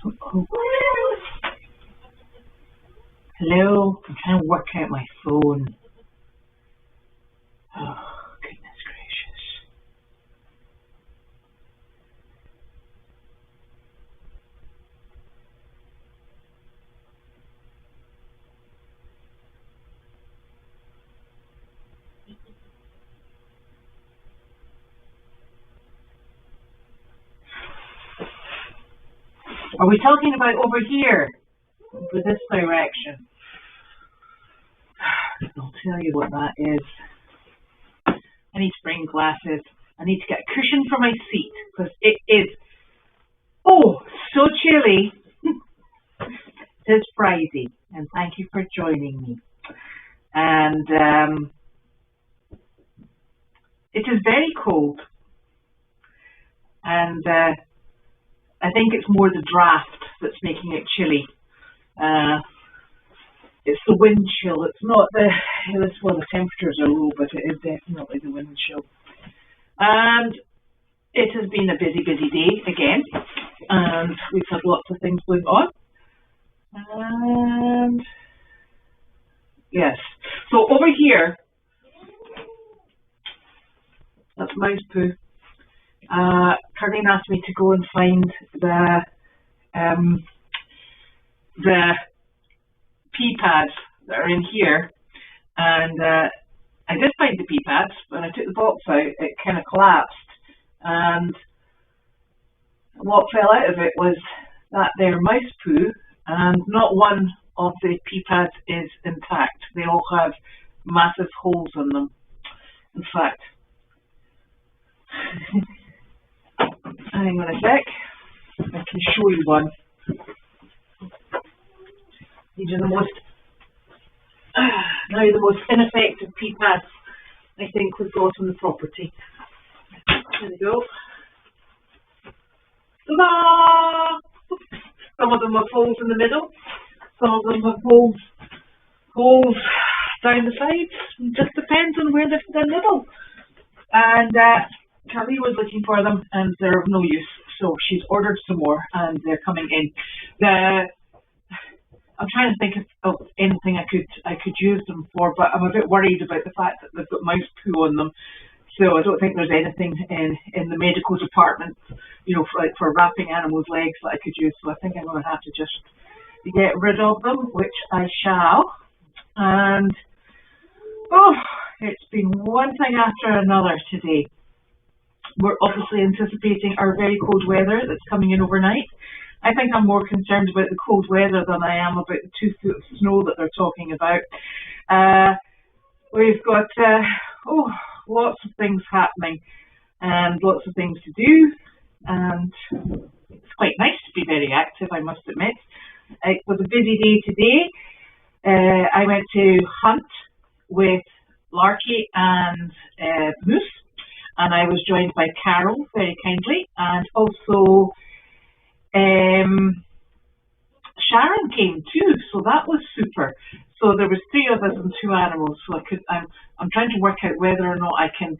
Oh. Hello, I'm trying to work out my phone. Oh, goodness gracious. Are we talking about over here? With this direction? I'll tell you what that is. I need spring glasses. I need to get a cushion for my seat because it is, oh, so chilly. It's Friday, and thank you for joining me. And it is very cold, and I think it's more the draft that's making it chilly. It's the wind chill. It's not well, the temperatures are low, but it is definitely the wind chill. And it has been a busy, busy day again, and we've had lots of things going on. And yes, so over here, that's mouse poo. Caroline asked me to go and find the pee pads that are in here, and I did find the pee pads. When I took the box out, it kind of collapsed, and what fell out of it was that there mouse poo, and not one of the pee pads is intact. They all have massive holes in them. In fact, hang on a sec, I can show you one. These are the most ineffective pee pads I think we've got on the property. There we go. Ta-da! Some of them have holes in the middle. Some of them have holes down the sides. It just depends on where they're nibble. And Carly was looking for them, and they're of no use. So she's ordered some more, and they're coming in. I'm trying to think of anything I could use them for, but I'm a bit worried about the fact that they've got mouse poo on them. So I don't think there's anything in the medical department, you know, for wrapping animals' legs that I could use. So I think I'm going to have to just get rid of them, which I shall. And oh, it's been one thing after another today. We're obviously anticipating our very cold weather that's coming in overnight. I think I'm more concerned about the cold weather than I am about the 2 foot of snow that they're talking about. We've got lots of things happening and lots of things to do, and it's quite nice to be very active, I must admit. It was a busy day today. I went to hunt with Larky and Moose, and I was joined by Carol very kindly, and also Sharon came too, so that was super. So there was 3 of us and 2 animals. So I'm trying to work out whether or not I can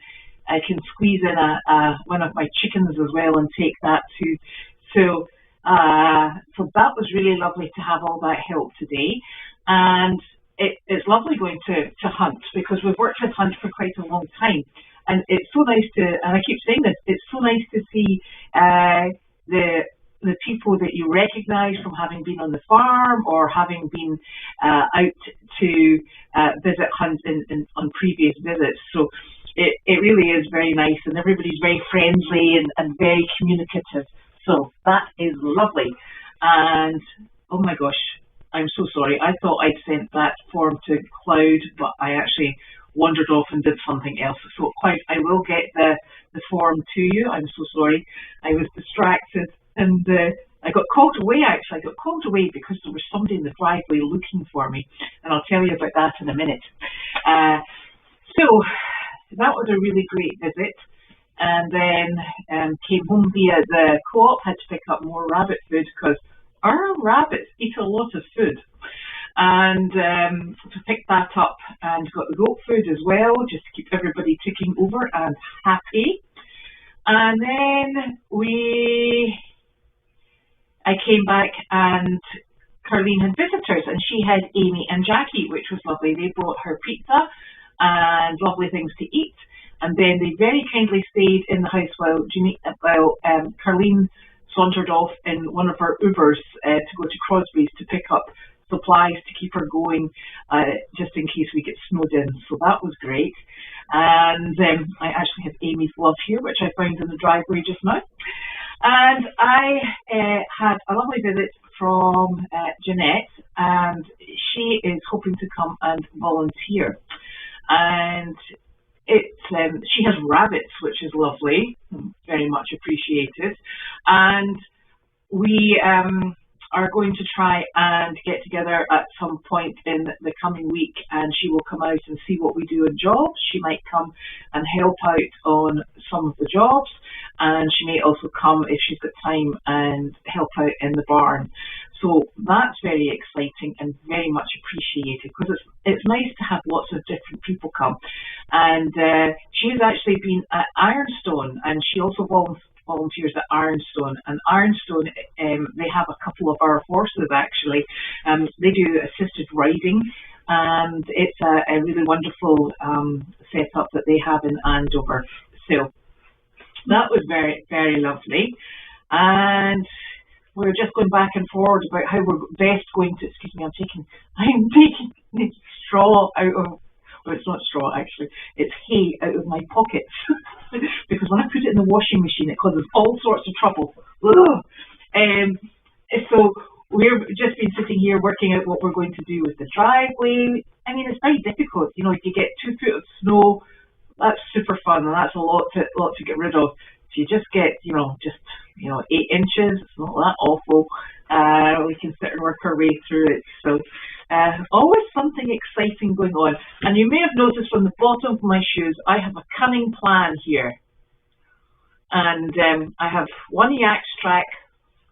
squeeze in one of my chickens as well and take that too. So that was really lovely to have all that help today, and it's lovely going to hunt because we've worked with hunt for quite a long time, and it's so nice to. And I keep saying this. It's so nice to see the people that you recognise from having been on the farm or having been out to visit hunt on previous visits. So it really is very nice, and everybody's very friendly and very communicative. So that is lovely. And oh my gosh, I'm so sorry. I thought I'd sent that form to Cloud, but I actually wandered off and did something else. So Cloud, I will get the form to you. I'm so sorry. I was distracted. And I got called away, actually. I got called away because there was somebody in the driveway looking for me. And I'll tell you about that in a minute. So that was a really great visit. And then came home via the co-op, had to pick up more rabbit food because our rabbits eat a lot of food. And to pick that up, and got the goat food as well, just to keep everybody ticking over and happy. And then we I came back and Carleen had visitors, and she had Amy and Jackie, which was lovely. They brought her pizza and lovely things to eat, and then they very kindly stayed in the house while Carleen sauntered off in one of her Ubers to go to Crosby's to pick up supplies to keep her going, just in case we get snowed in. So that was great. And I actually have Amy's glove here, which I found in the driveway just now. And I had a lovely visit from Jeanette, and she is hoping to come and volunteer. And she has rabbits, which is lovely, very much appreciated. And we are going to try and get together at some point in the coming week, and she will come out and see what we do in jobs. She might come and help out on some of the jobs, and she may also come, if she's got time, and help out in the barn. So that's very exciting and very much appreciated, because it's nice to have lots of different people come. And she's actually been at Ironstone, and she also volunteers at Ironstone. And Ironstone, they have a couple of our horses actually. They do assisted riding, and it's a really wonderful setup that they have in Andover. So that was very, very lovely. And we're just going back and forward about how we're best going to, excuse me, I'm taking straw out of, well, it's not straw actually, it's hay out of my pockets because when I put it in the washing machine it causes all sorts of trouble. So we've just been sitting here working out what we're going to do with the driveway. I mean, it's very difficult, you know, if you get 2 feet of snow, that's super fun, and that's a lot to get rid of. If you just get, 8 inches, it's not that awful. We can sit and work our way through it. So always something exciting going on. And you may have noticed from the bottom of my shoes, I have a cunning plan here. And I have one Jacques track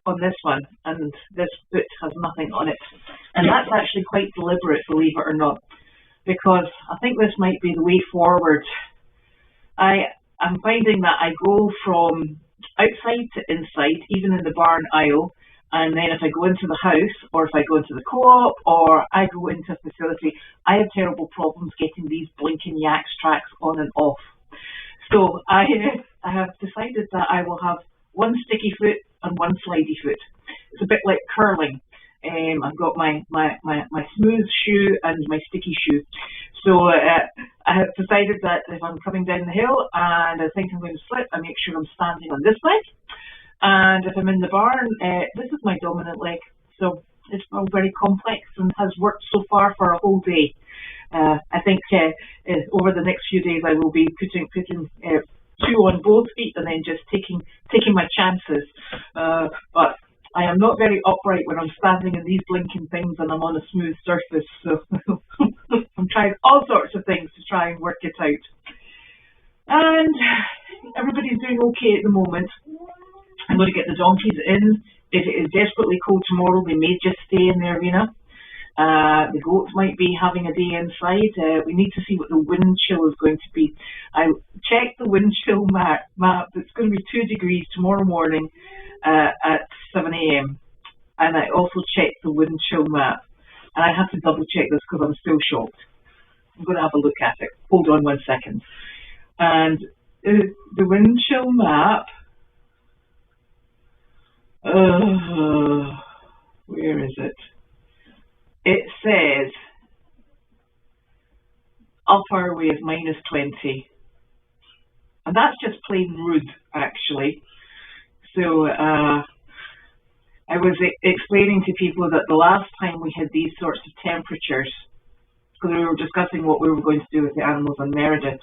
on this one, and this boot has nothing on it. And that's actually quite deliberate, believe it or not, because I think this might be the way forward. I'm finding that I go from outside to inside, even in the barn aisle, and then if I go into the house, or if I go into the co-op, or I go into a facility, I have terrible problems getting these blinking Jacques tracks on and off. So I have decided that I will have one sticky foot and one slidey foot. It's a bit like curling. I've got my smooth shoe and my sticky shoe. So I have decided that if I'm coming down the hill and I think I'm going to slip, I make sure I'm standing on this leg. And if I'm in the barn, this is my dominant leg. So it's all very complex and has worked so far for a whole day. I think over the next few days I will be putting 2 on both feet and then just taking my chances. But I am not very upright when I'm standing in these blinking things and I'm on a smooth surface. So I'm trying all sorts of things to try and work it out. And everybody's doing okay at the moment. I'm going to get the donkeys in. If it is desperately cold tomorrow, they may just stay in the arena. The goats might be having a day inside. We need to see what the wind chill is going to be. I checked the wind chill map. It's going to be 2 degrees tomorrow morning at 7 a.m. And I also checked the wind chill map. And I have to double check this because I'm still shocked. I'm going to have a look at it. Hold on 1 second. And the wind chill map, where is it? It says up our way is -20. And that's just plain rude, actually. So I was explaining to people that the last time we had these sorts of temperatures, because we were discussing what we were going to do with the animals on Meredith.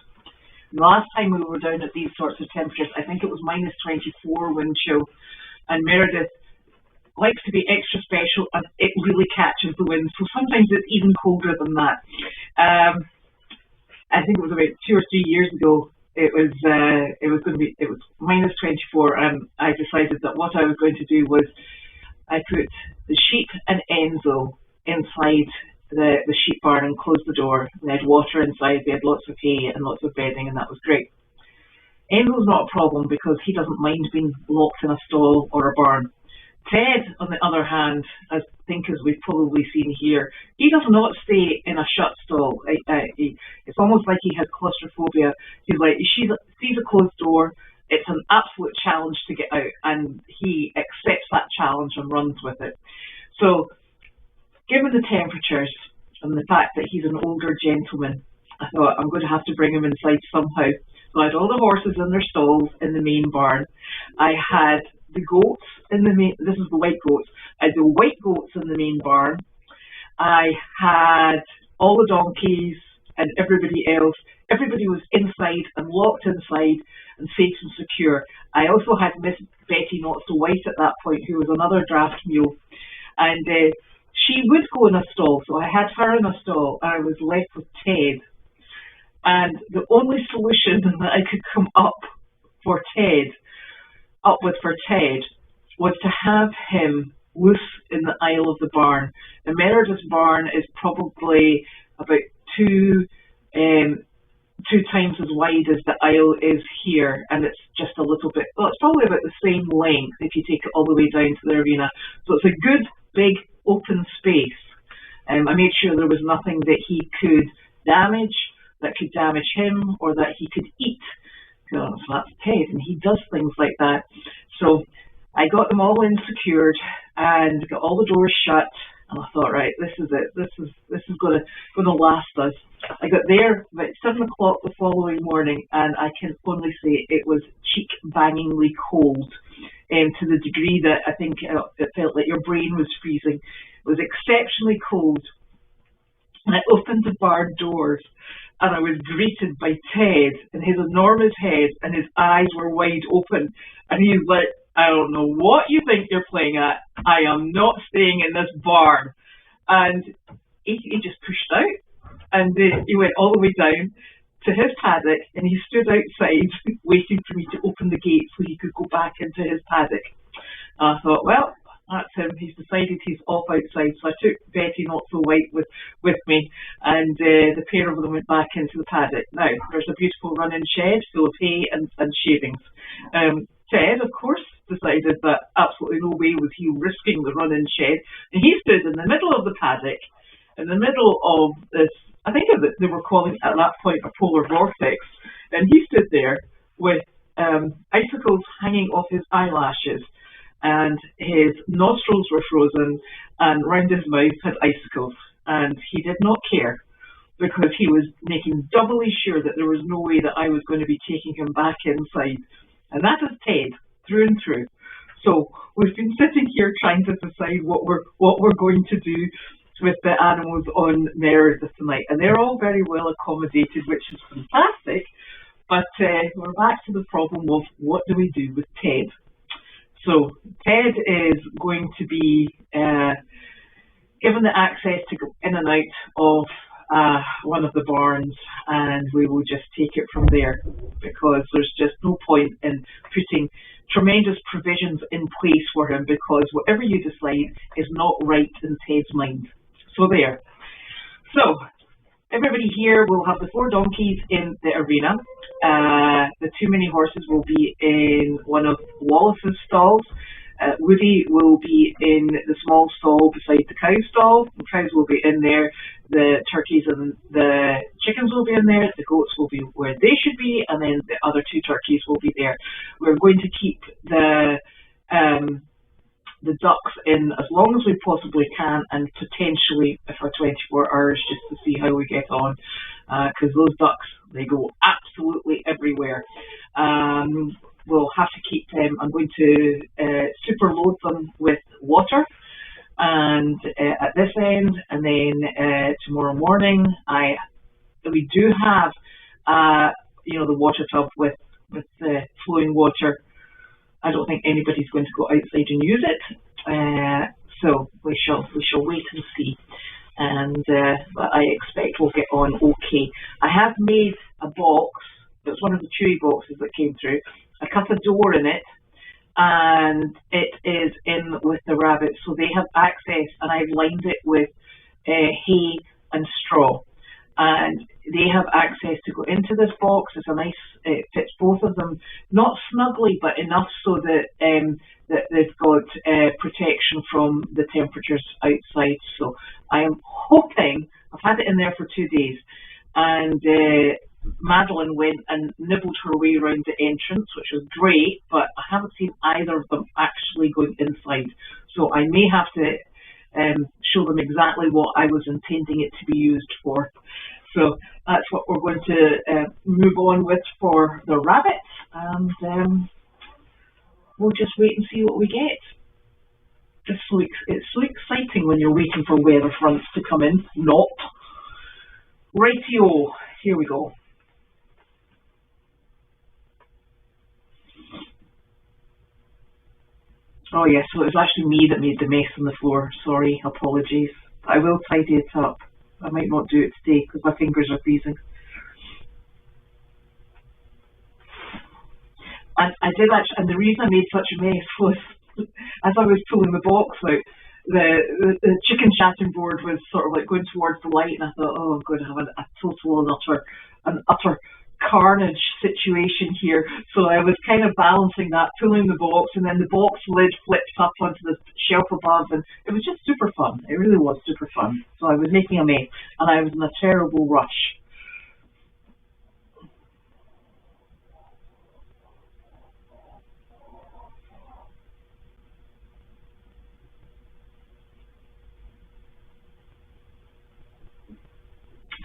The last time we were down at these sorts of temperatures, I think it was -24 wind chill. And Meredith likes to be extra special, and it really catches the wind. So sometimes it's even colder than that. I think it was about 2 or 3 years ago. It was -24, and I decided that what I was going to do was I put the sheep and Enzo inside the sheep barn and closed the door. They had water inside. They had lots of hay and lots of bedding, and that was great. Enzo's not a problem because he doesn't mind being locked in a stall or a barn. Ted, on the other hand, I think as we've probably seen here, he does not stay in a shut stall. It's almost like he has claustrophobia. He's like, he sees a closed door, it's an absolute challenge to get out, and he accepts that challenge and runs with it. So, given the temperatures and the fact that he's an older gentleman, I thought I'm going to have to bring him inside somehow. So I had all the horses in their stalls in the main barn. I had the goats in the main, this is the white goats, I had the white goats in the main barn. I had all the donkeys and everybody else. Everybody was inside and locked inside and safe and secure. I also had Miss Betty Not So White at that point, who was another draft mule. And she would go in a stall, so I had her in a stall, and I was left with Ted. And the only solution that I could come up with for Ted was to have him loose in the aisle of the barn. The Meredith's barn is probably about two times as wide as the aisle is here, and it's just a little bit, well, it's probably about the same length if you take it all the way down to the arena. So it's a good, big, open space. I made sure there was nothing that he could damage, that could damage him, or that he could eat. So that's Ted, and he does things like that. So I got them all in secured and got all the doors shut, and I thought, right, this is it. This is going to last us. I got there about 7 o'clock the following morning, and I can only say it was cheek-bangingly cold, to the degree that I think it felt like your brain was freezing. It was exceptionally cold. And I opened the barn doors, and I was greeted by Ted and his enormous head, and his eyes were wide open. And he's like, I don't know what you think you're playing at. I am not staying in this barn. And he just pushed out, and he went all the way down to his paddock, and he stood outside waiting for me to open the gate so he could go back into his paddock. And I thought, well, that's him. He's decided he's off outside. So I took Betty Not So White with me, and the pair of them went back into the paddock. Now, there's a beautiful running shed full of hay and shavings. Ted, of course, decided that absolutely no way was he risking the running shed, and he stood in the middle of the paddock, in the middle of this, I think they were calling it at that point a polar vortex, and he stood there with icicles hanging off his eyelashes, and his nostrils were frozen, and round his mouth had icicles, and he did not care, because he was making doubly sure that there was no way that I was going to be taking him back inside. And that is Ted, through and through. So we've been sitting here trying to decide what we're going to do with the animals on Meredith tonight, and they're all very well accommodated, which is fantastic. But we're back to the problem of what do we do with Ted. So Ted is going to be given the access to go in and out of one of the barns, and we will just take it from there, because there's just no point in putting tremendous provisions in place for him, because whatever you decide is not right in Ted's mind. So there. So everybody here will have the 4 donkeys in the arena. The 2 mini horses will be in one of Wallace's stalls. Woody will be in the small stall beside the cow stall. The cows will be in there. The turkeys and the chickens will be in there. The goats will be where they should be, and then the other 2 turkeys will be there. We're going to keep the ducks in as long as we possibly can, and potentially for 24 hours just to see how we get on, because those ducks, they go absolutely everywhere. We'll have to keep them. I'm going to super load them with water, and at this end, and then tomorrow morning we do have the water tub with flowing water. I don't think anybody's going to go outside and use it, so we shall wait and see. And but I expect we'll get on okay. I have made a box. It's one of the chewy boxes that came through. I cut a door in it, and it is in with the rabbits, so they have access, and I've lined it with hay and straw, and they have access to go into this box. It's a nice, it fits both of them, not snugly, but enough so that that they've got protection from the temperatures outside. So I am hoping, I've had it in there for 2 days, and Madeline went and nibbled her way around the entrance, which was great, but I haven't seen either of them actually going inside. So I may have to show them exactly what I was intending it to be used for. So that's what we're going to move on with for the rabbits, and we'll just wait and see what we get. It's so exciting when you're waiting for weather fronts to come in. Not. Rightio, here we go. Oh yes, so it was actually me that made the mess on the floor. Sorry, apologies. I will tidy it up. I might not do it today because my fingers are freezing. And I did actually, and the reason I made such a mess was as I was pulling the box out, the chicken chatting board was sort of like going towards the light, and I thought, oh, I'm going to have a total and utter carnage situation here. So I was kind of balancing that, pulling the box, and then the box lid flipped up onto the shelf above, and it was just super fun. It really was super fun. So I was making a mess, and I was in a terrible rush.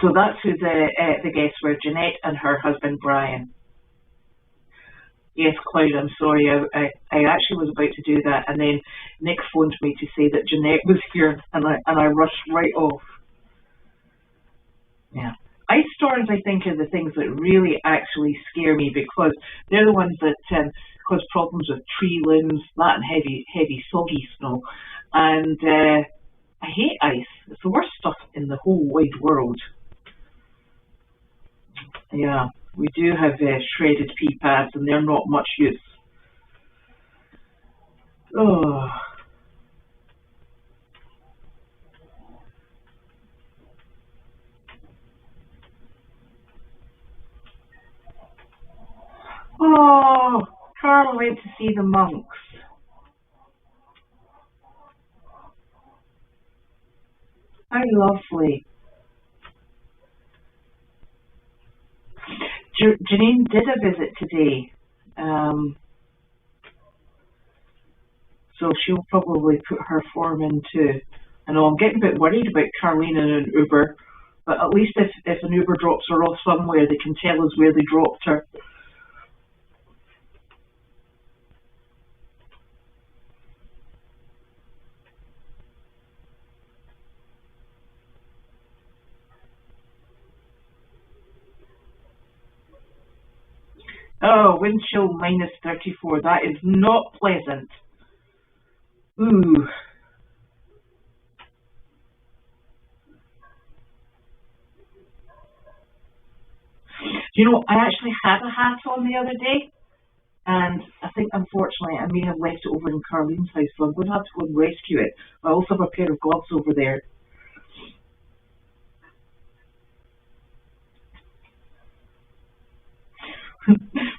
So that's who the guests were, Jeanette and her husband Brian. Yes, Cloud, I'm sorry, I actually was about to do that, and then Nick phoned me to say that Jeanette was here, and I rushed right off. Yeah. Ice storms, I think, are the things that really actually scare me, because they're the ones that cause problems with tree limbs, that and heavy soggy snow. And I hate ice. It's the worst stuff in the whole wide world. Yeah, we do have shredded pea pads, and they're not much use. Oh. Oh, Carl went to see the monks. How lovely. Janine did a visit today, so she'll probably put her form in too. I know I'm getting a bit worried about Carlene and an Uber, but at least if an Uber drops her off somewhere, they can tell us where they dropped her. Oh, wind chill minus 34. That is not pleasant. Ooh. You know, I actually had a hat on the other day, and I think unfortunately I may have left it over in Carlene's house, so I'm going to have to go and rescue it. I also have a pair of gloves over there.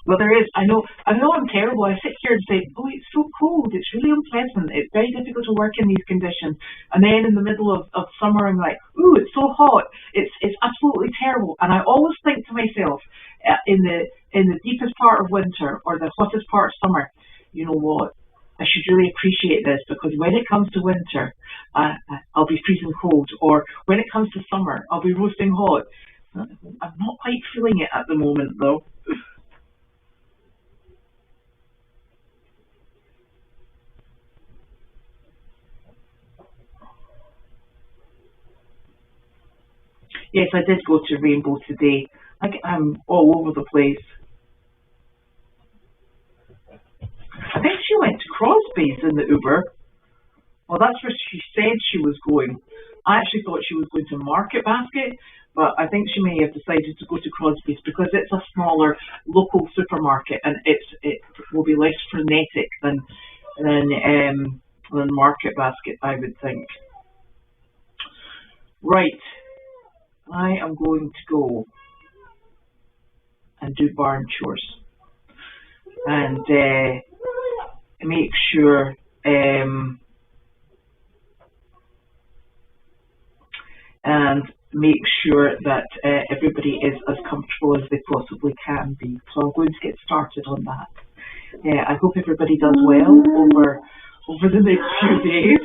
Well, there is. I know I'm terrible. I sit here and say, oh, it's so cold. It's really unpleasant. It's very difficult to work in these conditions. And then in the middle of summer, I'm like, ooh, it's so hot. It's absolutely terrible. And I always think to myself, in the deepest part of winter or the hottest part of summer, you know what? I should really appreciate this, because when it comes to winter, I'll be freezing cold. Or when it comes to summer, I'll be roasting hot. I'm not quite feeling it at the moment, though. Yes, I did go to Rainbow today. I'm all over the place. I think she went to Crosby's in the Uber. Well, that's where she said she was going. I actually thought she was going to Market Basket, but I think she may have decided to go to Crosby's because it's a smaller local supermarket, and it will be less frenetic than Market Basket, I would think. Right. I am going to go and do barn chores and make sure and make sure that everybody is as comfortable as they possibly can be. So I'm going to get started on that. I hope everybody does well over the next few days.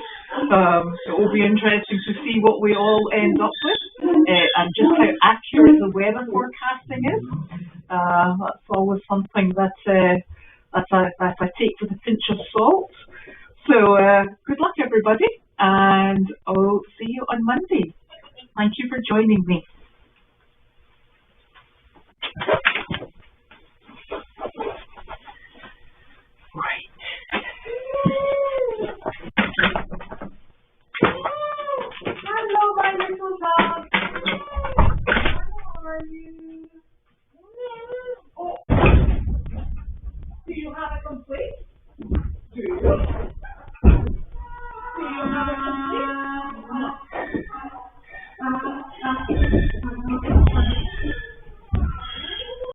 It will be interesting to see what we all end up with and just how accurate the weather forecasting is. That's always something that I take with a pinch of salt. So good luck, everybody, and I'll see you on Monday. Thank you for joining me. Right. Hello, my little dog. How are you? Oh. Do you have a complaint? Do you?